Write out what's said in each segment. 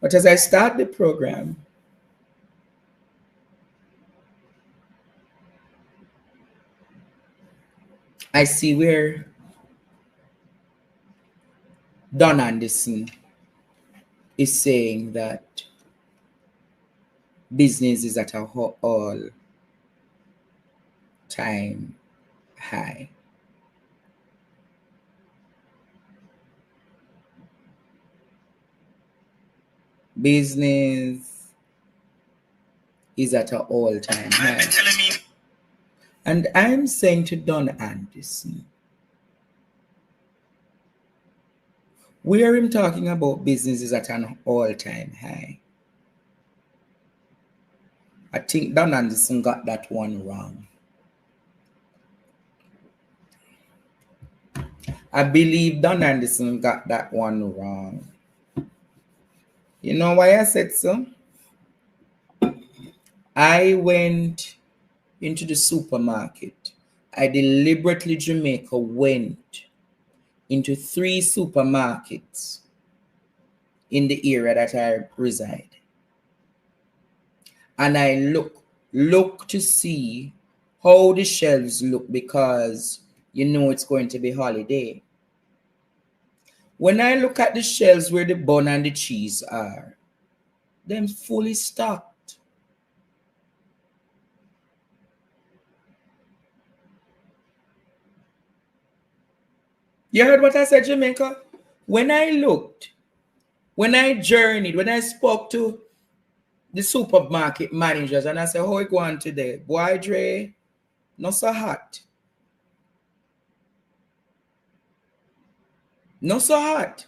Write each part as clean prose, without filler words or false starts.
But as I start the program, I see where Don Anderson is saying that business is at an all-time high. Business is at an all-time high. And I'm saying to Don Anderson, where I'm talking about business is at an all-time high. I think Don Anderson got that one wrong. I believe Don Anderson got that one wrong. You know why I said so? I went into the supermarket. I deliberately, Jamaica, went into 3 supermarkets in the area that I reside. And I look to see how the shelves look, because you know it's going to be holiday. When I look at the shelves where the bun and the cheese are, they're fully stocked. You heard what I said, Jamaica? When I looked, when I journeyed, when I spoke to the supermarket managers and I said, how are you going today? Boy, Dre, not so hot. Not so hot.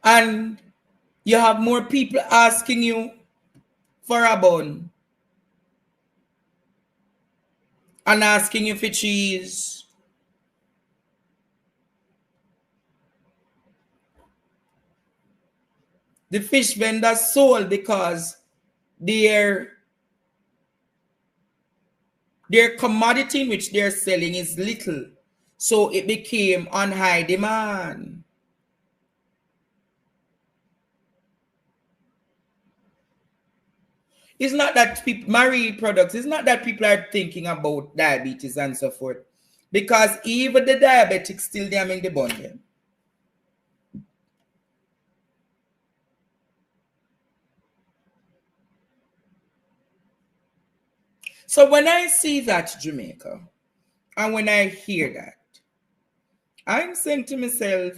And you have more people asking you for a bun and asking you for cheese. The fish vendors sold because their commodity in which they're selling is little. So it became on high demand. It's not that people marry products. It's not that people are thinking about diabetes and so forth. Because even the diabetics still damning the bun them. So when I see that, Jamaica, and when I hear that, I'm saying to myself,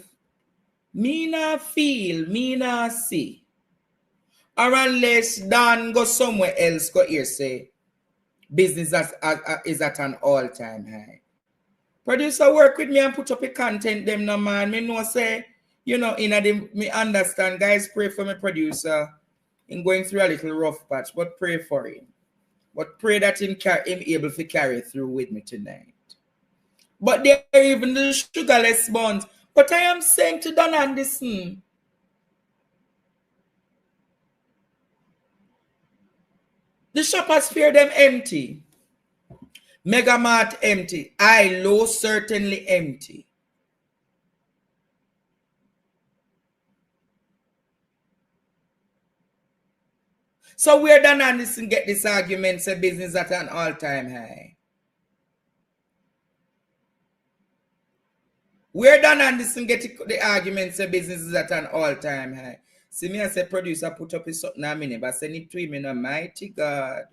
me not feel, me not see. Or unless Dan go somewhere else, go here say, business is at an all-time high. Producer work with me and put up a content them no man. Me know say, you know, me understand. Guys, pray for my producer in going through a little rough patch, but pray for him. But pray that him able to carry through with me tonight. But there are even the sugarless buns. But I am saying to Don Anderson, the shoppers fear them empty. Mega Mart empty. I-Lo certainly empty. So where Don Anderson get this argument, say business at an all-time high? Where Don Anderson get the argument, say business is at an all-time high? See me, I say producer put up his something a minute, but send it to him in a mighty God.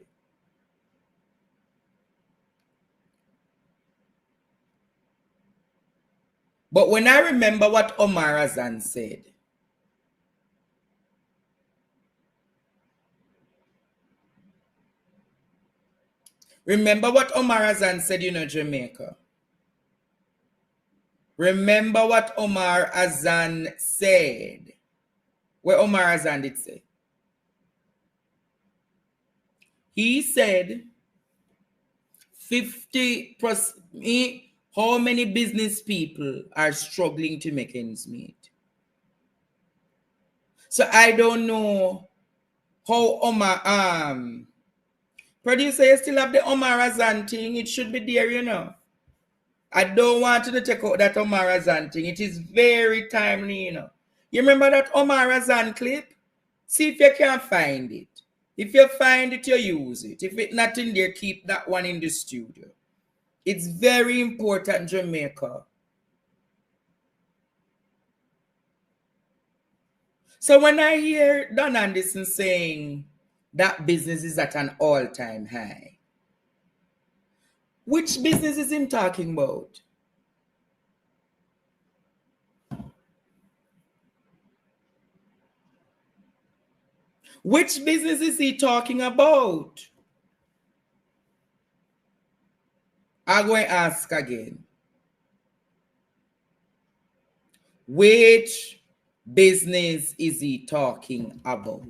But when I remember what Omar Azan said, remember what Omar Azan said, you know, Jamaica. Remember what Omar Azan said. What Omar Azan did say. He said 50%, how many business people are struggling to make ends meet? So I don't know how Omar, producer, you still have the Omar Azan thing. It should be there, you know. I don't want you to check out that Omara Zan thing. It is very timely, you know. You remember that Omara Zan clip? See if you can find it. If you find it, you use it. If it's not in there, keep that one in the studio. It's very important, Jamaica. So when I hear Don Anderson saying that business is at an all-time high, which business is him talking about? Which business is he talking about? I'm going to ask again. Which business is he talking about?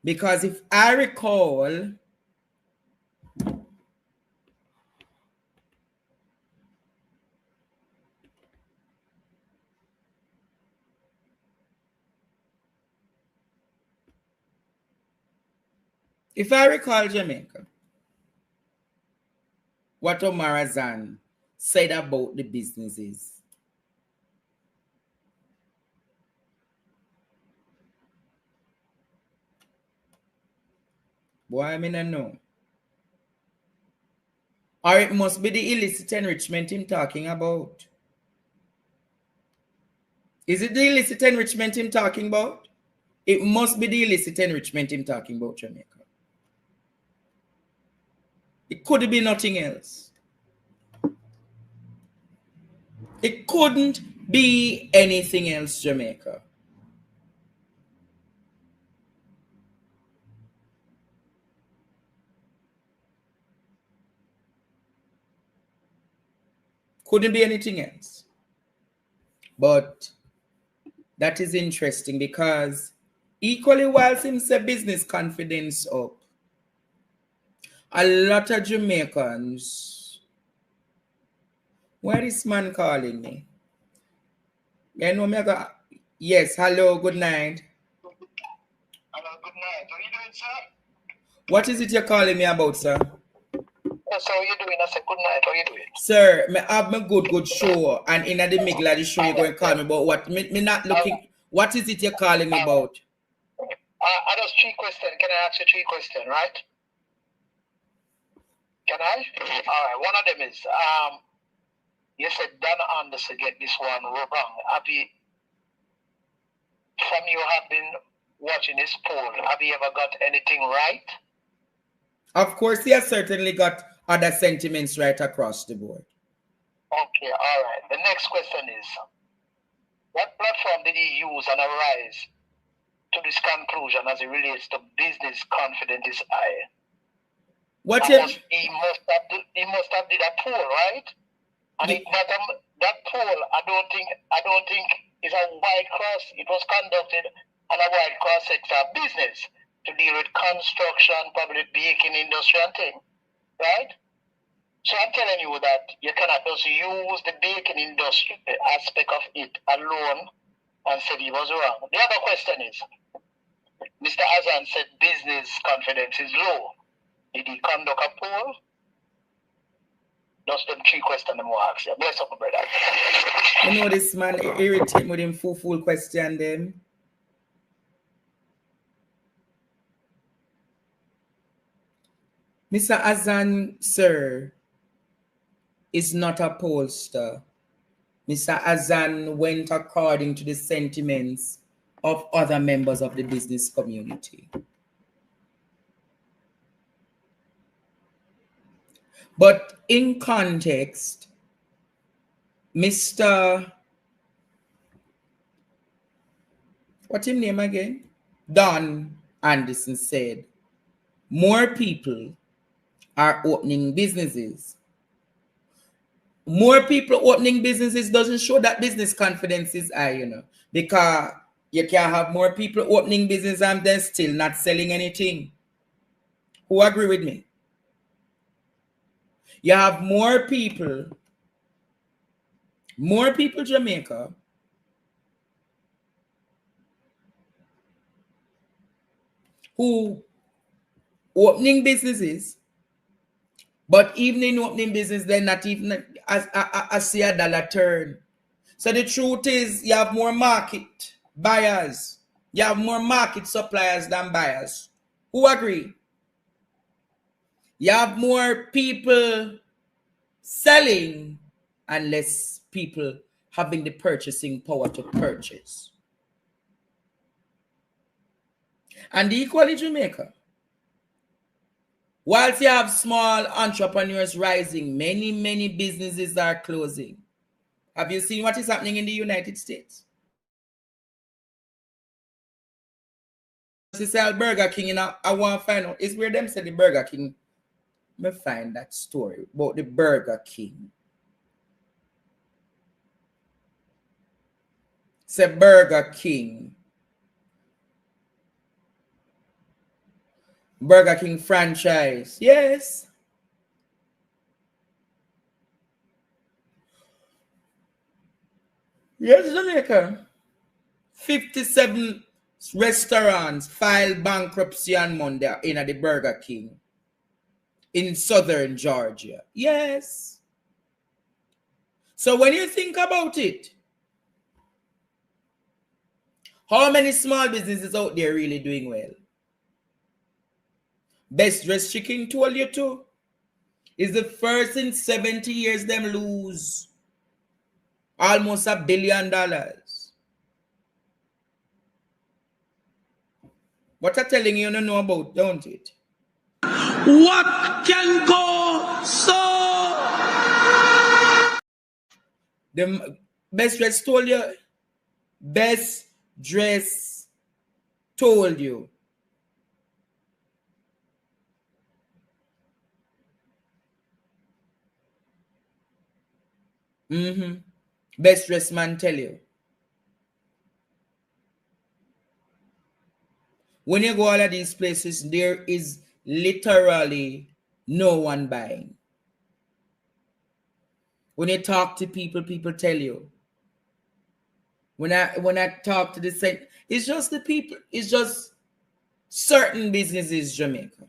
Because if I recall, Jamaica, what Omar Zan said about the businesses. Boy, I mean, I know. Or it must be the illicit enrichment him talking about. Is it the illicit enrichment him talking about? It must be the illicit enrichment him talking about, Jamaica. It could be nothing else. It couldn't be anything else, Jamaica. Couldn't be anything else. But that is interesting because equally whilst him say business confidence up, a lot of Jamaicans, where is man calling me? You know me, yes, hello, good night. Hello, good night. How are you doing, sir? What is it you're calling me about, sir? Yes, how are you doing? I said, good night. How are you doing? Sir, me have my good show, and in the middle of the show, you're going to call me about what? Me not looking. What is it you're calling me about? I just 3 questions. Can I ask you 3 questions, right? Can I? All right. One of them is, you said Don Anderson get this one wrong. Have you, from you have been watching this poll, have you ever got anything right? Of course, he has certainly got other sentiments right across the board. Okay, all right. The next question is, what platform did he use and arise to this conclusion as it relates to business confidence is high? He must have did a poll, right? And that poll, I don't think is a wide cross. It was conducted on a wide cross sector of business to deal with construction, public baking industry and thing, right? So I'm telling you that you cannot just use the baking industry aspect of it alone and said he was wrong. The other question is, Mr. Azan said business confidence is low. Did he conduct a poll? Just them 3 questions I'm going to ask you. Bless up, brother. You know this man irritate with him full question then. Mr. Azan, sir, is not a pollster. Mr. Azan went according to the sentiments of other members of the business community. But in context, Mr. What's his name again? Don Anderson said, more people are opening businesses. More people opening businesses doesn't show that business confidence is high, you know, because you can have more people opening business and then still not selling anything. Who agree with me? You have more people, Jamaica, who opening businesses, But even in opening business, they're not even I see a dollar turn. So the truth is, you have more market buyers. You have more market suppliers than buyers. Who agree? You have more people selling and less people having the purchasing power to purchase. And equally Jamaica. Whilst you have small entrepreneurs rising, many businesses are closing. Have you seen what is happening in the United States? Sell Burger King, you know, I want to find out is where them say the Burger King. Let me find that story about the Burger King. Say Burger King. Burger King franchise. Yes. Yes, Jamaica. 57 restaurants filed bankruptcy on Monday in the Burger King in southern Georgia. Yes. So when you think about it, how many small businesses out there really doing well? Best Dressed Chicken told you to. Is the first in 70 years them lose almost $1 billion. What I'm telling you, you don't know about, don't it? What can go so? The Best Dress told you. Best Dress told you. Best Dress man tell you. When you go all of these places, there is literally no one buying. When you talk to people, people tell you. When I talk to the same, it's just the people, it's just certain businesses, Jamaica.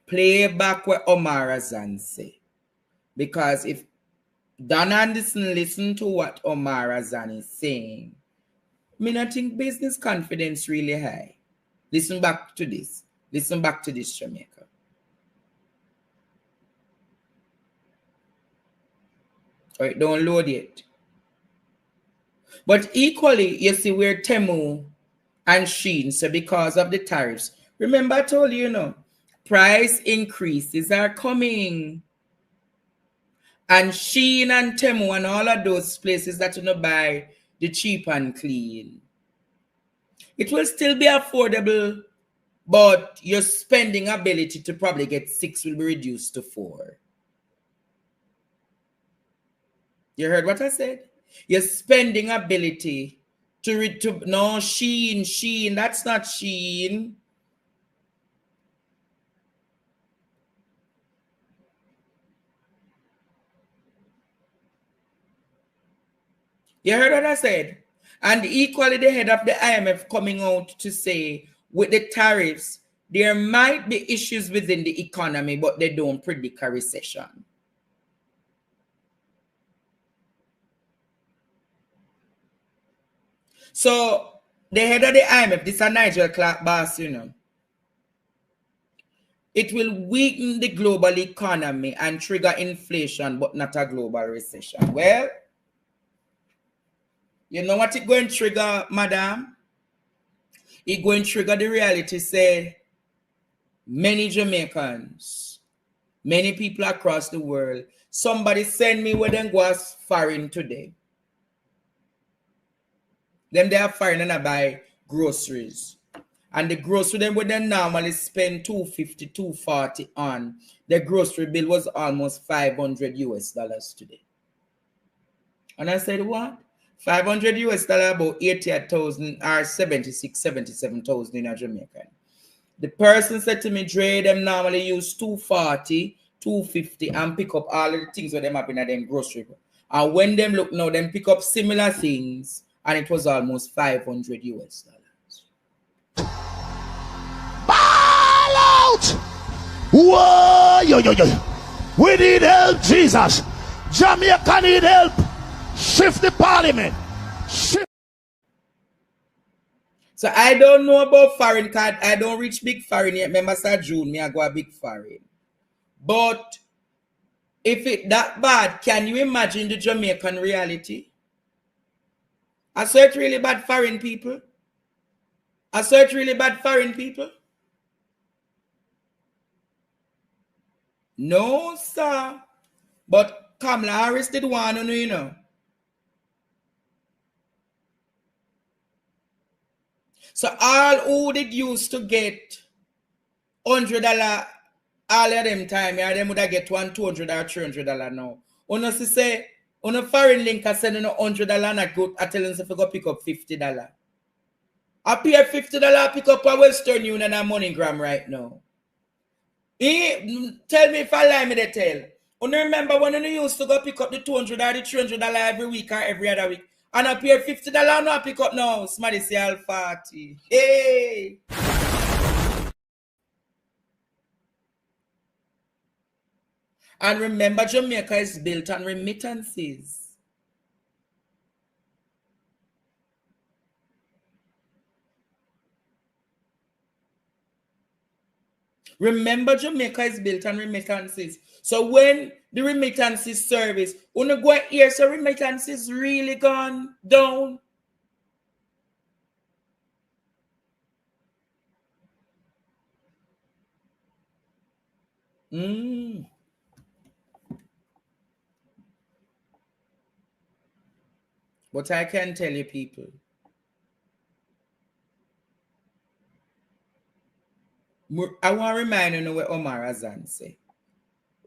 Play back what Omar Azan say. Because if Don Anderson listen to what Omar Azan is saying, I think business confidence really high. Listen back to this. Listen back to this, Jamaica. All right, don't load yet. But equally, you see where Temu and Shein, so because of the tariffs, remember I told you, price increases are coming. And Shein and Temu and all of those places that you buy the cheap and clean, it will still be affordable, but your spending ability to probably get 6 will be reduced to 4. You heard what I said? Your spending ability to no, Shein, that's not Shein. You heard what I said? And equally the head of the IMF coming out to say with the tariffs, there might be issues within the economy, but they don't predict a recession. So the head of the IMF, this is a Nigel Clark boss, it will weaken the global economy and trigger inflation, but not a global recession. Well, you know what it's going to trigger, madam? It's going to trigger the reality, say, many Jamaicans, many people across the world, somebody send me where them go as foreign today. Them they are foreign and I buy groceries. And the grocery them would then normally spend $250, $240 on. The grocery bill was almost $500 today. And I said, what? $500 about 88,000 or 76, 77,000 in a Jamaican. The person said to me, Dre, them normally use $240, $250 and pick up all of the things that them have in them grocery. And when them look now, them pick up similar things and it was almost $500. out. Whoa, yo, yo, yo. We need help, Jesus. Jamaica need help. Shift the parliament. Shift. So I don't know about foreign card. I don't reach big foreign yet. Remember, Sir June, me I go a big foreign. But if it that bad, can you imagine the Jamaican reality? I search really bad foreign people. I search really bad foreign people. No, sir. But Kamala Harris did one, you know. So all who did used to get $100 all of them time, yeah, them would have get $100, $200 or $300 now. Uno si say, uno foreign link I send you $100 and I go, I tell them if you go pick up $50. I pay $50 pick up a Western Union and MoneyGram right now. Tell me if I lie me they tell. Uno remember when you used to go pick up the $200 or the $300 every week or every other week. And I pay $50 and I pick up now. Somebody say all 40. Hey! And remember, Jamaica is built on remittances. Remember, Jamaica is built on remittances. So when the remittances service, when you go here, so remittances really gone down. But I can tell you people, I want to remind you what Omar Azan say.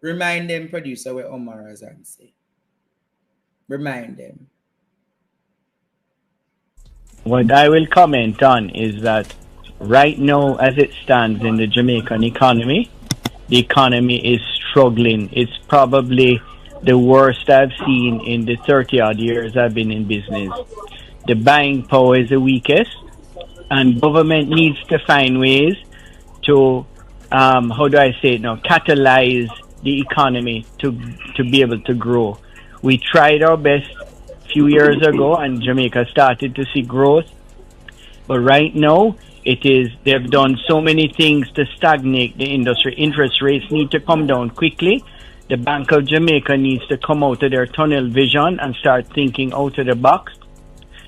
Remind them, producer, what Omar Azan say. Remind them. What I will comment on is that right now, as it stands in the Jamaican economy, the economy is struggling. It's probably the worst I've seen in the 30-odd years I've been in business. The buying power is the weakest, and government needs to find ways to, how do I say it now, catalyze the economy to be able to grow. We tried our best a few years ago, and Jamaica started to see growth. But right now, they've done so many things to stagnate the industry. Interest rates need to come down quickly. The Bank of Jamaica needs to come out of their tunnel vision and start thinking out of the box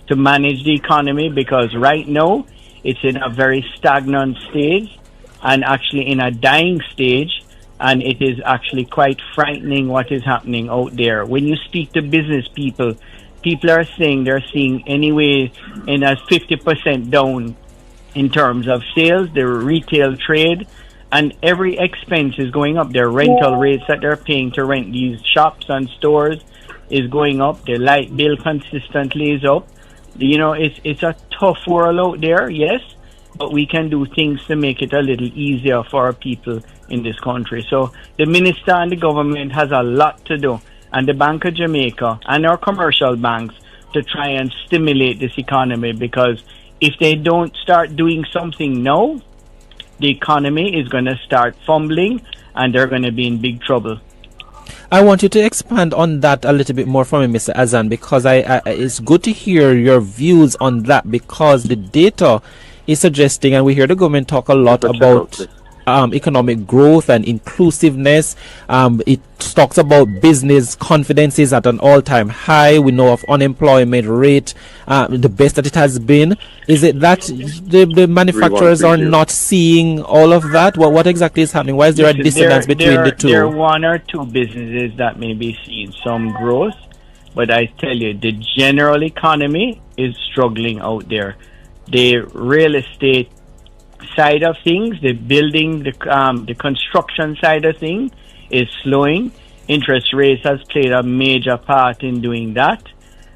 to manage the economy, because right now it's in a very stagnant stage and actually in a dying stage, and it is actually quite frightening what is happening out there. When you speak to business people, people are saying they're seeing anyway in a 50% down in terms of sales, the retail trade, and every expense is going up. Their rental rates that they're paying to rent these shops and stores is going up. Their light bill consistently is up. You know, it's a tough world out there, yes, but we can do things to make it a little easier for our people in this country. So the minister and the government has a lot to do, and the Bank of Jamaica and our commercial banks, to try and stimulate this economy, because if they don't start doing something now, the economy is going to start fumbling and they're going to be in big trouble. I want you to expand on that a little bit more from me, Mr. Azan, because it's good to hear your views on that, because the data is suggesting, and we hear the government talk a lot about economic growth and inclusiveness. It talks about business confidence is at an all-time high. We know of unemployment rate, the best that it has been. Is it that the manufacturers are not seeing all of that? What exactly is happening? Why is there a dissonance between the two? There are one or two businesses that may be seeing some growth, but I tell you, the general economy is struggling out there. The real estate side of things, the building, the construction side of things is slowing. Interest rates has played a major part in doing that,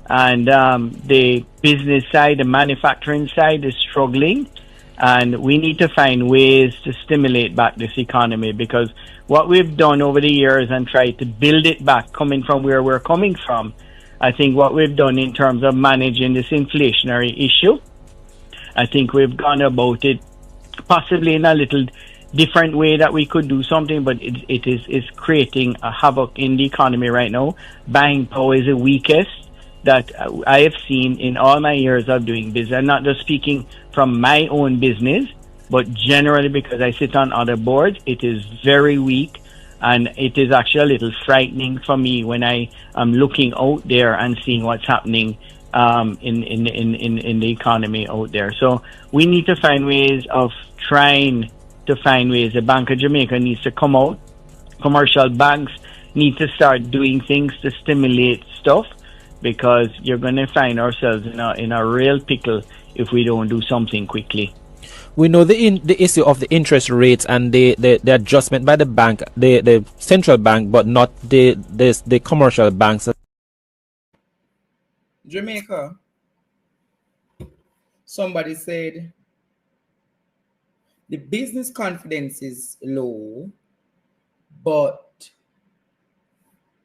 and the business side, the manufacturing side is struggling, and we need to find ways to stimulate back this economy, because what we've done over the years and tried to build it back, coming from where we're coming from, I think what we've done in terms of managing this inflationary issue, I think we've gone about it possibly in a little different way that we could do something, but it is creating a havoc in the economy right now. Buying power is the weakest that I have seen in all my years of doing business. I'm not just speaking from my own business, but generally because I sit on other boards, it is very weak. And it is actually a little frightening for me when I am looking out there and seeing what's happening in the economy out there. So we need to find ways of trying to find ways. The Bank of Jamaica needs to come out. Commercial banks need to start doing things to stimulate stuff, because you're going to find ourselves in a real pickle if we don't do something quickly. We know the issue of the interest rates and the adjustment by the bank, the central bank, but not the commercial banks. Jamaica, somebody said the business confidence is low, but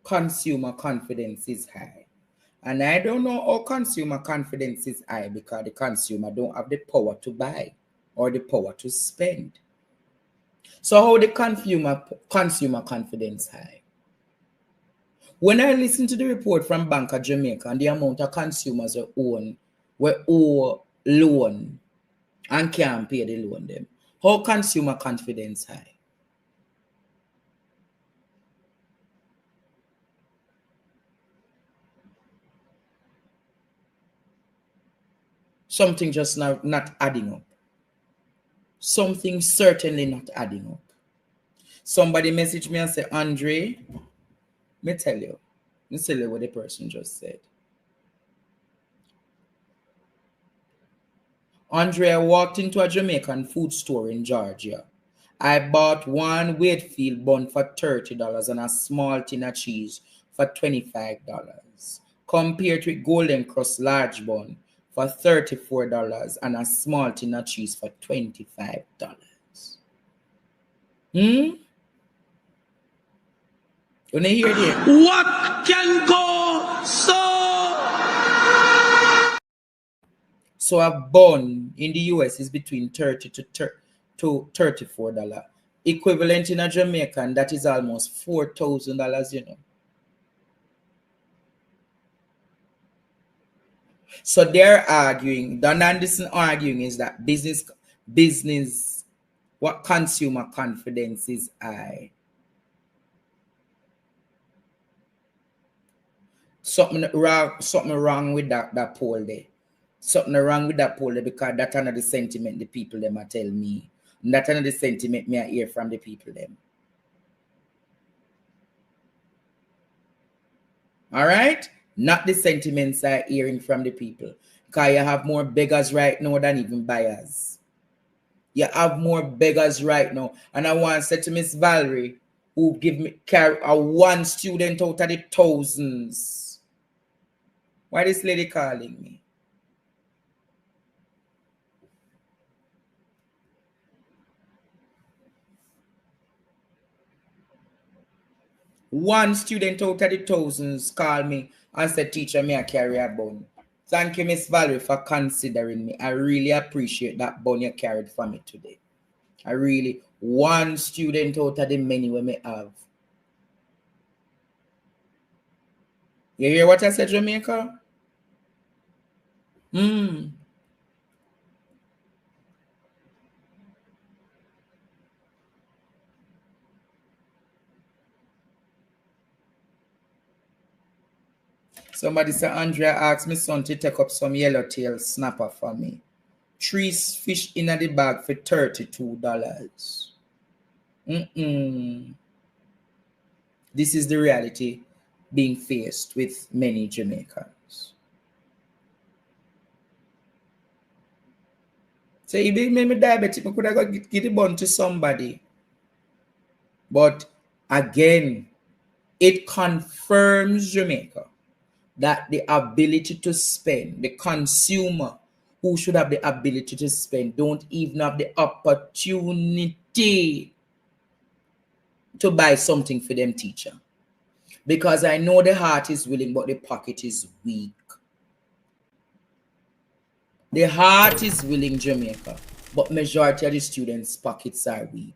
consumer confidence is high. And I don't know how consumer confidence is high, because the consumer don't have the power to buy or the power to spend. So how the consumer confidence high? When I listen to the report from Bank of Jamaica and the amount of consumers who owe loan and can't pay the loan them, how consumer confidence high? Something just not adding up. Something certainly not adding up. Somebody messaged me and said, Andre, let me tell you what the person just said. Andre, I walked into a Jamaican food store in Georgia. I bought one Wakefield bun for $30 and a small tin of cheese for $25. Compared with Golden Crust large bun for $34 and a small tin of cheese for $25. You wanna hear that? What can go So a bun in the US is between $30 to $34. Equivalent in a Jamaican, that is almost $4,000, you know. So they're arguing, Don Anderson arguing is that business, what consumer confidence is high. Something wrong with that poll there. Something wrong with that poll there, because that's another sentiment the people them are tell me. And that's another sentiment me I hear from the people them. All right? Not the sentiments I'm hearing from the people. Because you have more beggars right now than even buyers. You have more beggars right now. And I want to say to Miss Valerie, who give me one student out of the thousands. Why this lady calling me? One student out of the thousands called me and said, teacher, me I carry a bun. Thank you, Miss Valerie, for considering me. I really appreciate that bun you carried for me today. One student out of the many we may have. You hear what I said, Jamaica? Somebody said, Andrea asked my son to take up some yellowtail snapper for me. 3 fish in the bag for $32. This is the reality being faced with many Jamaicans. So if it made me diabetic, I could have get it bun to somebody. But again, it confirms Jamaica that the ability to spend, the consumer who should have the ability to spend, don't even have the opportunity to buy something for them teacher. Because I know the heart is willing, but the pocket is weak. The heart is willing, Jamaica, but majority of the students' pockets are weak.